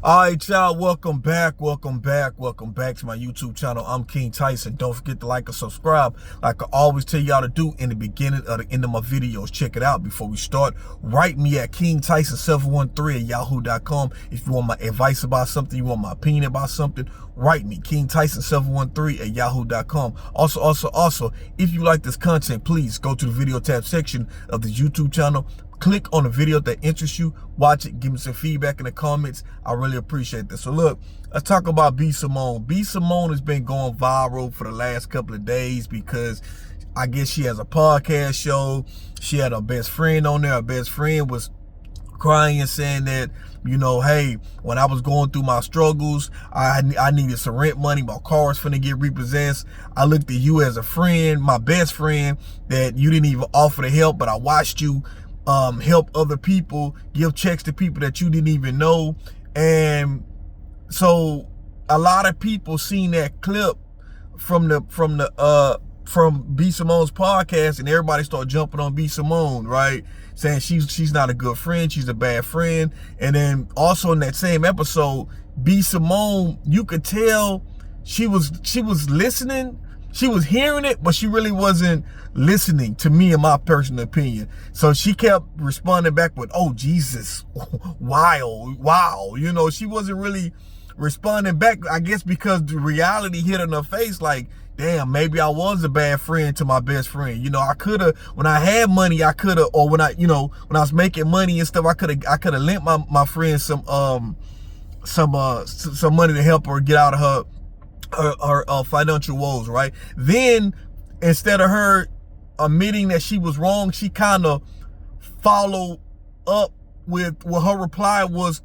All right, y'all, welcome back to my YouTube channel. I'm King Tyson. Don't forget to like and subscribe like I always tell y'all to do in the beginning or the end of my videos. Check it out before we start. Write me at kingtyson713@yahoo.com if you want my advice about something, you want my opinion about something. Write me, kingtyson713@yahoo.com. Also, if you like this content, please go to the video tab section of the YouTube channel. Click on the video that interests you, watch it, give me some feedback in the comments. I really appreciate this. So look, let's talk about B.Simone. B.Simone has been going viral for the last couple of days because I guess she has a podcast show. She had her best friend on there. Her best friend was crying and saying that, you know, hey, when I was going through my struggles, I needed some rent money. My car was finna get repossessed. I looked at you as a friend, my best friend, that you didn't even offer to help, but I watched you help other people, give checks to people that you didn't even know. And so a lot of people seen that clip from B.Simone's podcast, and everybody started jumping on B.Simone, right? Saying she's not a good friend, she's a bad friend. And then also in that same episode, B.Simone, you could tell she was listening. She was hearing it, but she really wasn't listening, to me, in my personal opinion. So she kept responding back with, oh, Jesus, wow. You know, she wasn't really responding back, I guess, because the reality hit in her face like, damn, maybe I was a bad friend to my best friend. You know, I could have, when I had money, I could have, or when I was making money and stuff, I could have lent my friend some money to help her get out of her financial woes, right? Then instead of her admitting that she was wrong, she kind of followed up with what her reply was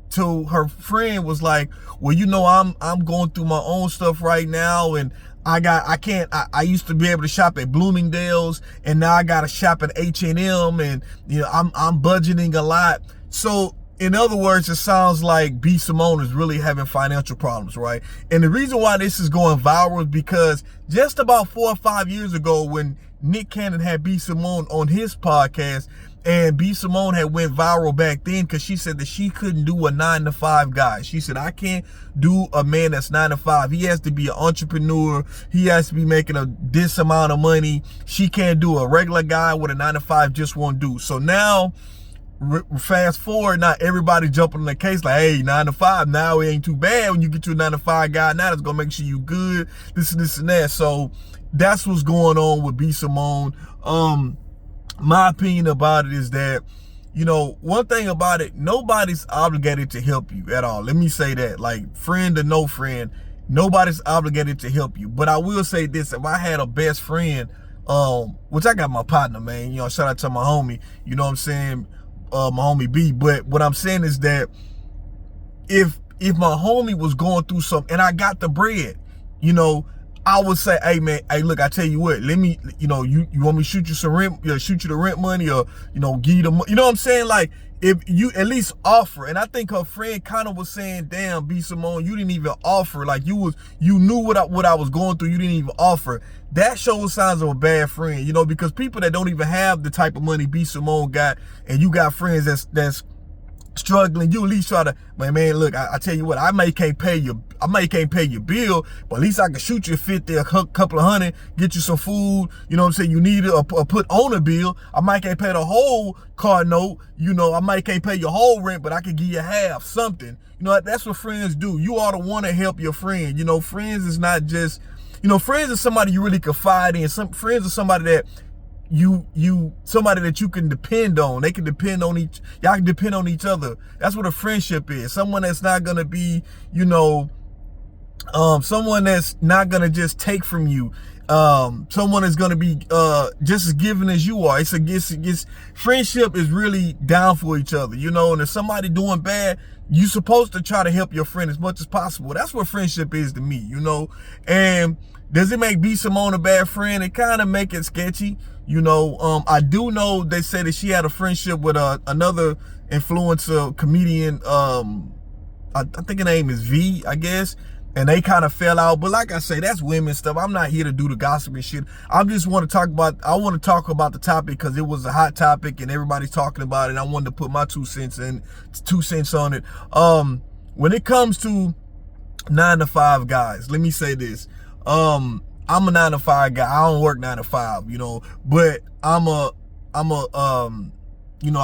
to her friend, was like, well, you know, I'm going through my own stuff right now, and I used to be able to shop at Bloomingdale's, and now I gotta shop at H&M, and you know, I'm budgeting a lot. So in other words, it sounds like B.Simone is really having financial problems, right? And the reason why this is going viral is because just about 4 or 5 years ago, when Nick Cannon had B.Simone on his podcast, and B.Simone had went viral back then because she said that she couldn't do a 9-to-5 guy. She said, I can't do a man that's 9-to-5. He has to be an entrepreneur. He has to be making this amount of money. She can't do a regular guy with a 9-to-5, just won't do. So now, fast forward, now everybody jumping on the case like, hey, 9-to-5, now it ain't too bad when you get to a 9-to-5 guy. Now that's gonna make sure you good, this and that. So that's what's going on with B.Simone. My opinion about it is that, you know, one thing about it, nobody's obligated to help you at all. Let me say that, like, friend or no friend, nobody's obligated to help you. But I will say this, if I had a best friend, which I got my partner, man, you know, shout out to my homie, you know what I'm saying, my homie B. But what I'm saying is that if my homie was going through something and I got the bread, you know, I would say, hey man, hey look, I tell you what, let me, you know, you want me to shoot you some rent, shoot you the rent money, or, you know, give you the, you know what I'm saying? Like, if you at least offer. And I think her friend kind of was saying, damn, B.Simone, you didn't even offer. Like, you knew what I was going through, you didn't even offer. That shows signs of a bad friend, you know, because people that don't even have the type of money B.Simone got, and you got friends that's struggling, you at least try to, man, look, I tell you what, I may can't pay your bill, but at least I can shoot you 50, a couple of hundred, get you some food, you know what I'm saying, you need it, or put on a bill. I might can't pay the whole car note, you know, I might can't pay your whole rent, but I can give you half, something. You know, that's what friends do. You ought to want to help your friend. You know, friends is not just, you know, friends is somebody you really confide in. Some friends are somebody that somebody that you can depend on. They can depend on y'all can depend on each other. That's what a friendship is. Someone that's not gonna be, you know, someone that's not gonna just take from you. Someone that's gonna be just as giving as you are. It's friendship is really down for each other, you know. And if somebody doing bad, you're supposed to try to help your friend as much as possible. That's what friendship is to me, you know. And does it make B.Simone a bad friend? It kind of make it sketchy. You know, I do know they say that she had a friendship with another influencer comedian. I think her name is V, I guess. And they kind of fell out. But like I say, that's women stuff. I'm not here to do the gossip and shit. I want to talk about the topic because it was a hot topic and everybody's talking about it. I wanted to put my 2 cents on it. when it comes to 9 to 5 guys, let me say this. I'm a 9 to 5 guy. I don't work 9 to 5, but I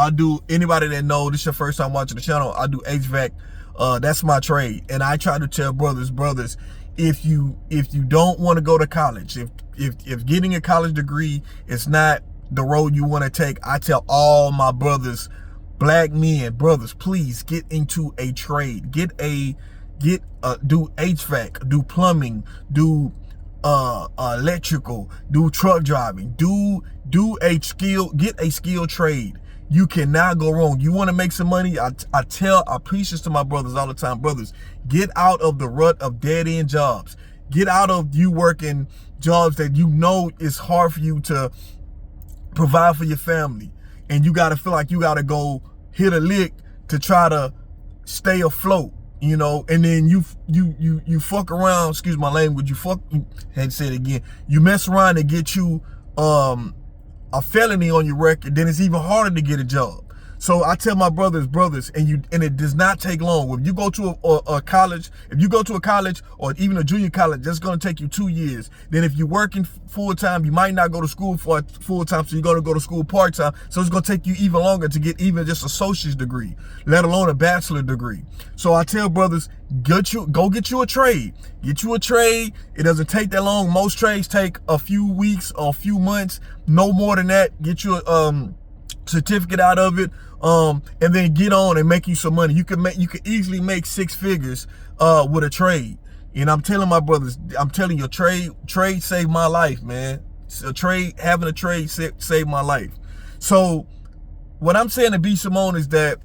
do, anybody that know this is your first time watching the channel, I do HVAC. That's my trade. And I try to tell brothers, if you don't want to go to college, if getting a college degree is not the road you want to take, I tell all my brothers, black men, brothers, please get into a trade. Do HVAC, do plumbing, do electrical, do truck driving, get a skill trade. You cannot go wrong. You want to make some money? I preach this to my brothers all the time. Brothers, get out of the rut of dead-end jobs. Get out of you working jobs that you know it's hard for you to provide for your family. And you got to feel like you got to go hit a lick to try to stay afloat, and then you fuck around, excuse my language, had to say it again. You mess around and get you a felony on your record, then it's even harder to get a job. So I tell my brothers, and it does not take long. If you go to a college, or even a junior college, that's going to take you 2 years. Then if you're working full time, you might not go to school for full time, so you're going to go to school part time. So it's going to take you even longer to get even just an associate's degree, let alone a bachelor degree. So I tell brothers, go get you a trade. Get you a trade. It doesn't take that long. Most trades take a few weeks or a few months, no more than that. Get you a certificate out of it, and then get on and make you some money. You can easily make 6 figures with a trade. And I'm telling my brothers, trade saved my life, man. Having a trade saved my life. So what I'm saying to B.Simone is that,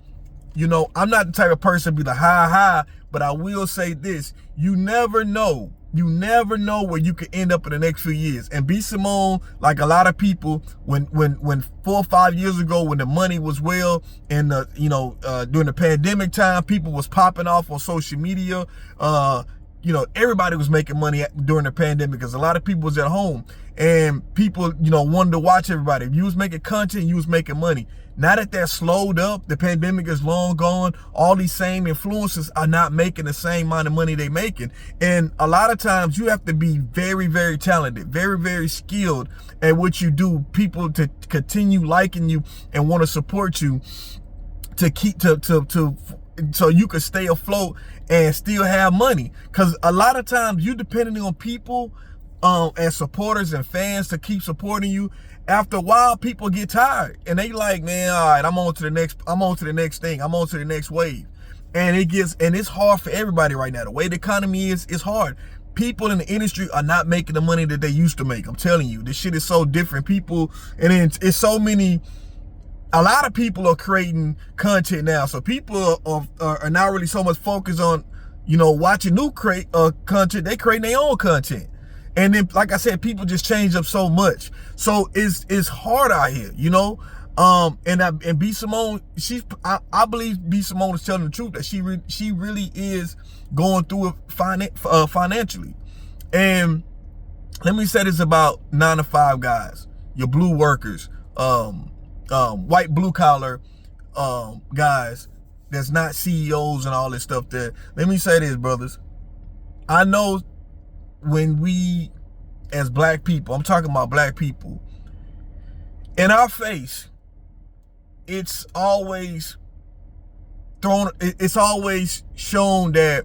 I'm not the type of person to be the high, but I will say this: you never know. You never know where you could end up in the next few years. And B.Simone, like a lot of people, when 4 or 5 years ago, when the money was well, and during the pandemic time, people was popping off on social media. Everybody was making money during the pandemic because a lot of people was at home, and people, wanted to watch everybody. If you was making content, you was making money. Now that slowed up, the pandemic is long gone, all these same influencers are not making the same amount of money they making. And a lot of times you have to be very, very talented, very, very skilled at what you do. People to continue liking you and want to support you so you can stay afloat and still have money. Because a lot of times you depending on people and supporters and fans to keep supporting you. After a while, people get tired and they like, man, all right, I'm on to the next thing. I'm on to the next wave. And it's hard for everybody right now. The way the economy is, it's hard. People in the industry are not making the money that they used to make. I'm telling you, this shit is so different. It's so many. A lot of people are creating content now. So people are not really so much focused on, watching new content. They creating their own content. And then, like I said, people just change up so much. So it's hard out here, and B.Simone, I believe B.Simone is telling the truth, that she really is going through it financially. And let me say this about 9 to 5 guys, your blue workers, white blue collar guys that's not CEOs and all this stuff there. Let me say this, brothers. I know when we, as black people, I'm talking about black people, in our face, it's always shown that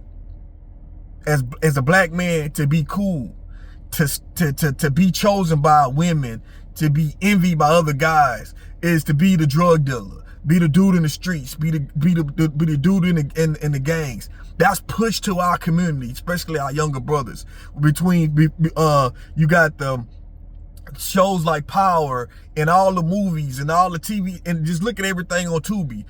as a black man, to be cool, to be chosen by women, to be envied by other guys, is to be the drug dealer, be the dude in the streets, be the dude in the gangs. That's pushed to our community, especially our younger brothers. You got the shows like Power and all the movies and all the TV, and just look at everything on Tubi.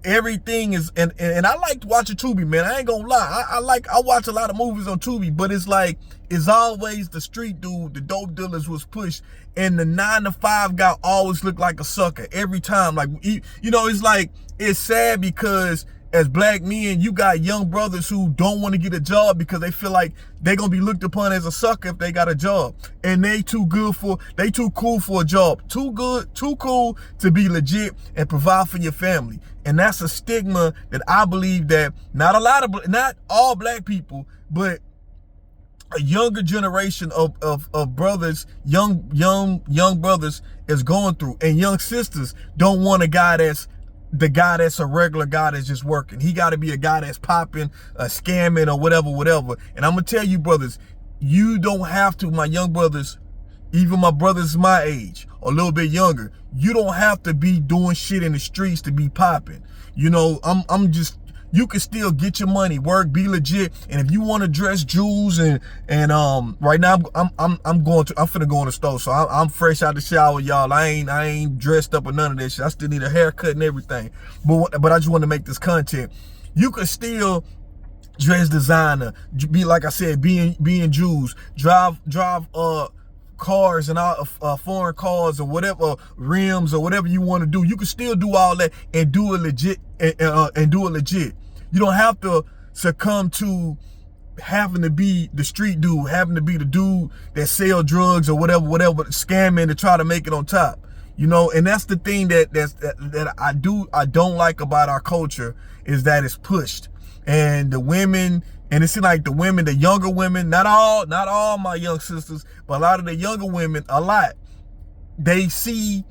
Everything is, and I like watching Tubi, man. I ain't gonna lie. I watch a lot of movies on Tubi, but it's always the street dude, the dope dealers was pushed, and the 9 to 5 guy always looked like a sucker every time. Like, it's sad because as black men, you got young brothers who don't want to get a job because they feel like they're gonna be looked upon as a sucker if they got a job. And they too cool for a job. Too cool to be legit and provide for your family. And that's a stigma that I believe that not all black people, but a younger generation of brothers, young brothers is going through. And young sisters don't want a guy that's a regular guy that's just working. He got to be a guy that's popping, scamming, or whatever. And I'm gonna tell you, brothers, you don't have to, my young brothers, even my brothers my age, or a little bit younger, you don't have to be doing shit in the streets to be popping. You know, you can still get your money, work, be legit. And if you want to dress jewels and right now I'm finna go in the store. So I'm fresh out the shower, y'all. I ain't dressed up or none of that shit. I still need a haircut and everything. But I just want to make this content. You can still dress designer, be like I said, being Jews, drive cars and all foreign cars or whatever, rims or whatever you want to do. You can still do all that and do it legit and do it legit. You don't have to succumb to having to be the street dude, having to be the dude that sell drugs or whatever, scamming to try to make it on top. You know, and that's the thing that I don't like about our culture, is that it's pushed. And the women, and it seems like the younger women, not all my young sisters, but a lot of the younger women, they see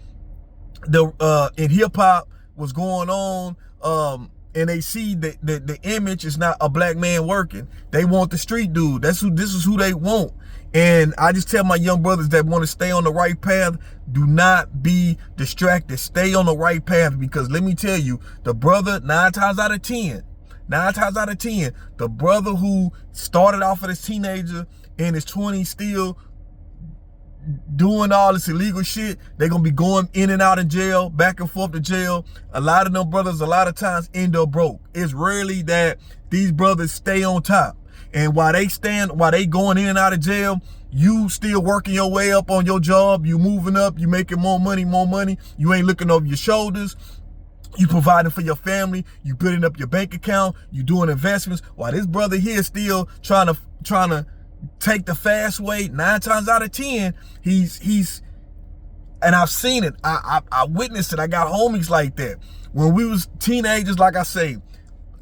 in hip hop what's going on, and they see that the image is not a black man working. They want the street dude. This is who they want. And I just tell my young brothers that want to stay on the right path, do not be distracted. Stay on the right path, because let me tell you, the brother, 9 times out of 10, the brother who started off as a teenager in his 20s still doing all this illegal shit, they're gonna be going in and out of jail, back and forth to jail. A lot of them brothers a lot of times end up broke. It's rarely that these brothers stay on top. And while they going in and out of jail, you still working your way up on your job, you moving up, you making more money, you ain't looking over your shoulders. You providing for your family, you building up your bank account, you doing investments, while this brother here is still trying to take the fast way. 9 times out of 10, he's and I've seen it. I witnessed it. I got homies like that. When we was teenagers, like I say,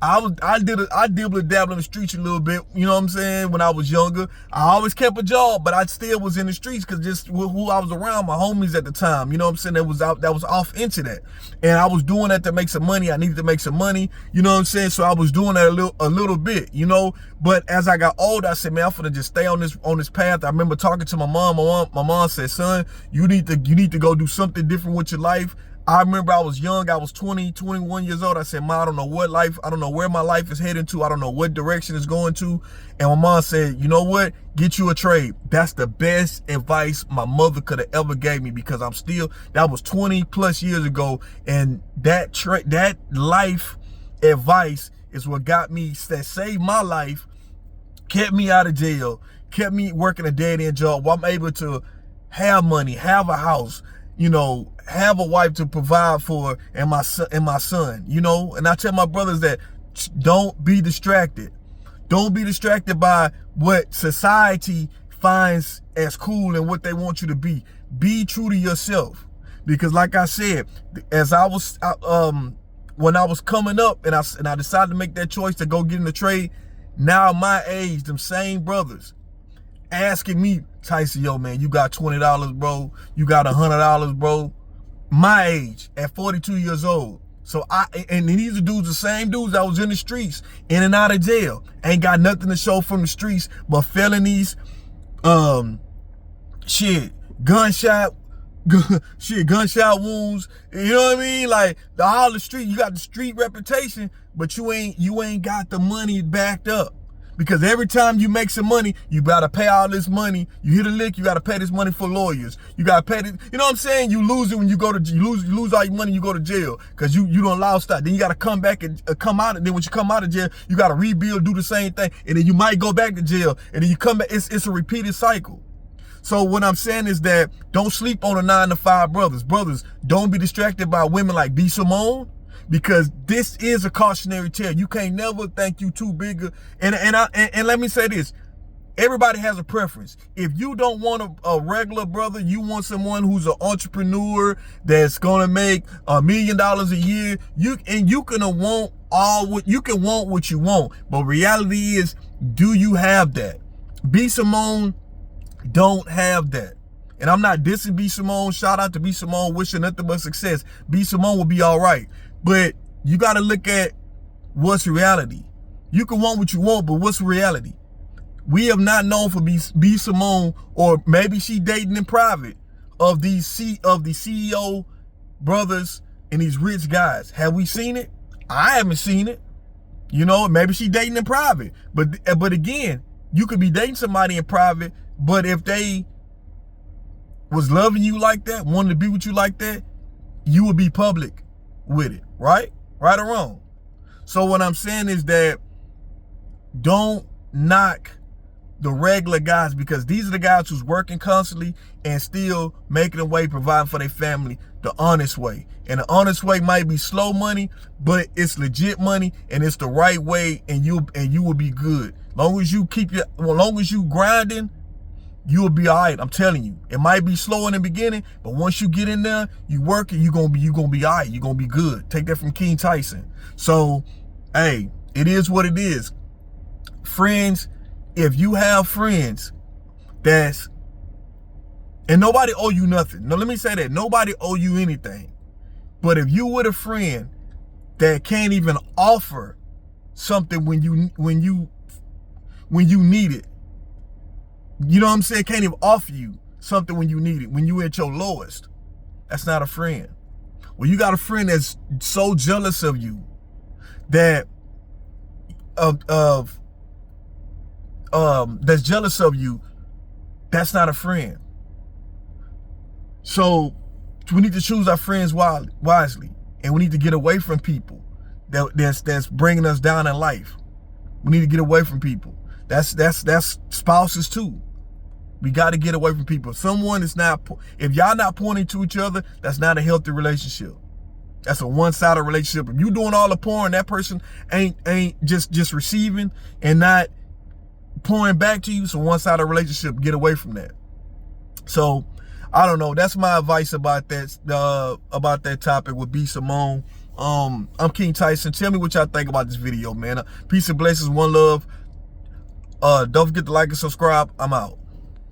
I dibble and dabble in the streets a little bit, you know what I'm saying? When I was younger, I always kept a job, but I still was in the streets because just who I was around, my homies at the time, you know what I'm saying? That was off into that, and I was doing that to make some money. I needed to make some money, you know what I'm saying? So I was doing that a little bit, you know. But as I got older, I said, man, I'm finna just stay on this path. I remember talking to my mom. My mom said, son, you need to go do something different with your life. I remember I was young, I was 20, 21 years old. I said, Mom, I don't know where my life is heading to. I don't know what direction it's going to. And my mom said, you know what? Get you a trade. That's the best advice my mother could have ever gave me, because that was 20 plus years ago. And that life advice is what that saved my life, kept me out of jail, kept me working a dead-end job while I'm able to have money, have a house, you know, have a wife to provide for, and my son, you know. And I tell my brothers that don't be distracted. Don't be distracted by what society finds as cool and what they want you to be. Be true to yourself. Because like I said, when I was coming up and I decided to make that choice to go get in the trade, now my age, them same brothers asking me, Tyson, yo man, you got $20, bro? You got $100, bro? My age, at 42 years old. So and these are dudes, the same dudes that was in the streets, in and out of jail, ain't got nothing to show from the streets but felonies, gunshot wounds. You know what I mean? Like all the street, you got the street reputation, but you ain't got the money backed up. Because every time you make some money, you gotta pay all this money. You hit a lick, you gotta pay this money for lawyers. You gotta pay this, you know what I'm saying? You lose it when you lose all your money, you go to jail. Cause you don't allow stuff. Then you gotta come back and come out. And then once you come out of jail, you gotta rebuild, do the same thing. And then you might go back to jail. And then you come back, it's a repeated cycle. So what I'm saying is that don't sleep on the 9 to 5 brothers. Brothers, don't be distracted by women like B.Simone. because this is a cautionary tale. You can't never think you too big. And let me say this. Everybody has a preference. If you don't want a regular brother, you want someone who's an entrepreneur that's gonna make $1 million a year. You can want what you want. But reality is, do you have that? B.Simone don't have that. And I'm not dissing B.Simone. Shout out to B.Simone, wishing nothing but success. B.Simone will be all right. But you got to look at what's reality. You can want what you want, but what's reality? We have not known for B.Simone, or maybe she dating in private, of the CEO brothers and these rich guys. Have we seen it? I haven't seen it. You know, maybe she dating in private. But again, you could be dating somebody in private, but if they was loving you like that, wanted to be with you like that, you would be public with it, right? Right or wrong? So what I'm saying is that don't knock the regular guys, because these are the guys who's working constantly and still making a way, providing for their family the honest way. And the honest way might be slow money, but it's legit money and it's the right way, and you will be good. Long as you grinding, you'll be all right. I'm telling you. It might be slow in the beginning, but once you get in there, you work it, you're gonna be all right. You're gonna be good. Take that from King Tyson. So, hey, it is what it is. Friends, if you have friends and nobody owe you nothing. No, let me say that. Nobody owe you anything. But if you with a friend that can't even offer something when you need it, you know what I'm saying? Can't even offer you something when you need it, when you at your lowest, that's not a friend. Well, you got a friend that's so jealous of you that that's jealous of you, that's not a friend. So we need to choose our friends wisely, and we need to get away from people that's bringing us down in life. We need to get away from people. That's spouses too. We got to get away from people. Someone is not, if y'all not pointing to each other, that's not a healthy relationship. That's a one-sided relationship. If you doing all the pouring, that person ain't just receiving and not pouring back to you. It's a one-sided relationship. Get away from that. So I don't know. That's my advice about that topic with B.Simone. I'm King Tyson. Tell me what y'all think about this video, man. Peace and blessings. One love. Don't forget to like and subscribe. I'm out.